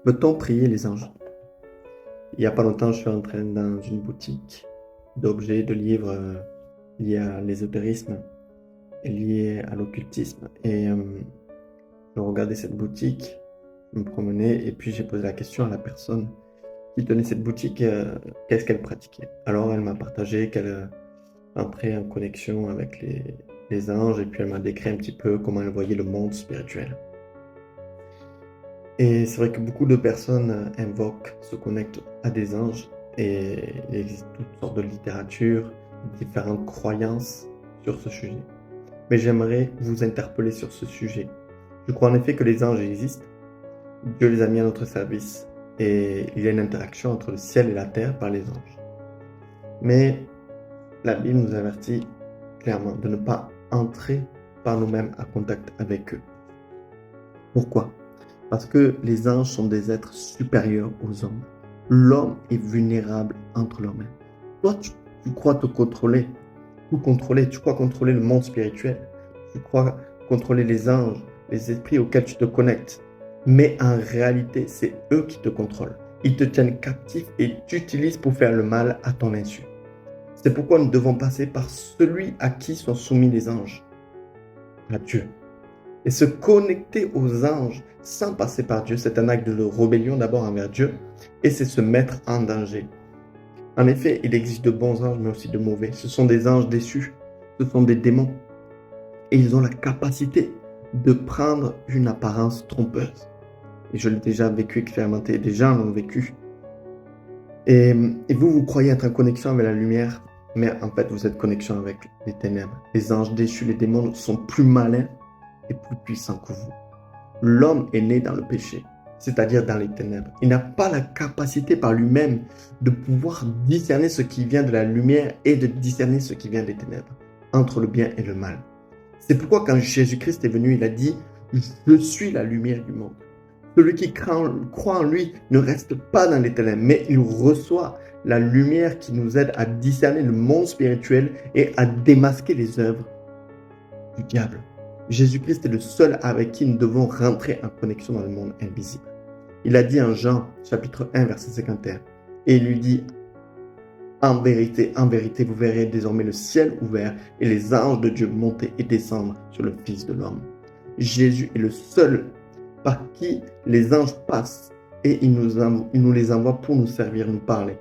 Peut-on prier les anges? Il n'y a pas longtemps, je suis entré dans une boutique d'objets, de livres liés à l'ésotérisme et liés à l'occultisme. Et je regardais cette boutique, je me promenais et puis j'ai posé la question à la personne qui tenait cette boutique, qu'est-ce qu'elle pratiquait. Alors elle m'a partagé qu'elle entrait en connexion avec les anges et puis elle m'a décrit un petit peu comment elle voyait le monde spirituel. Et c'est vrai que beaucoup de personnes invoquent, se connectent à des anges et il existe toutes sortes de littératures, différentes croyances sur ce sujet. Mais j'aimerais vous interpeller sur ce sujet. Je crois en effet que les anges existent, Dieu les a mis à notre service et il y a une interaction entre le ciel et la terre par les anges. Mais la Bible nous avertit clairement de ne pas entrer par nous-mêmes en contact avec eux. Pourquoi? Parce que les anges sont des êtres supérieurs aux hommes. L'homme est vulnérable entre leurs mains. Toi, tu crois te contrôler, tout contrôler, tu crois contrôler le monde spirituel, tu crois contrôler les anges, les esprits auxquels tu te connectes. Mais en réalité, c'est eux qui te contrôlent. Ils te tiennent captif et t'utilisent pour faire le mal à ton insu. C'est pourquoi nous devons passer par celui à qui sont soumis les anges, à Dieu. Et se connecter aux anges sans passer par Dieu, c'est un acte de rébellion d'abord envers Dieu et c'est se mettre en danger. En effet, il existe de bons anges mais aussi de mauvais. Ce sont des anges déçus, ce sont des démons et ils ont la capacité de prendre une apparence trompeuse. Et je l'ai déjà vécu, expérimenté, des gens l'ont vécu. Et vous croyez être en connexion avec la lumière, mais en fait vous êtes en connexion avec les ténèbres. Les anges déchus, les démons sont plus malins et plus puissant que vous. L'homme est né dans le péché, c'est-à-dire dans les ténèbres. Il n'a pas la capacité par lui-même de pouvoir discerner ce qui vient de la lumière et de discerner ce qui vient des ténèbres, entre le bien et le mal. C'est pourquoi quand Jésus-Christ est venu, il a dit « Je suis la lumière du monde ». Celui qui croit en lui ne reste pas dans les ténèbres, mais il reçoit la lumière qui nous aide à discerner le monde spirituel et à démasquer les œuvres du diable. Jésus-Christ est le seul avec qui nous devons rentrer en connexion dans le monde invisible. Il a dit en Jean, chapitre 1, verset 51, et il lui dit, en vérité, vous verrez désormais le ciel ouvert et les anges de Dieu monter et descendre sur le Fils de l'homme. Jésus est le seul par qui les anges passent et il nous les envoie pour nous servir, nous parler.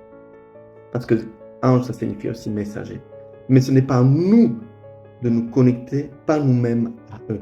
Parce que ange, ça signifie aussi messager. Mais ce n'est pas nous de nous connecter par nous-mêmes à eux.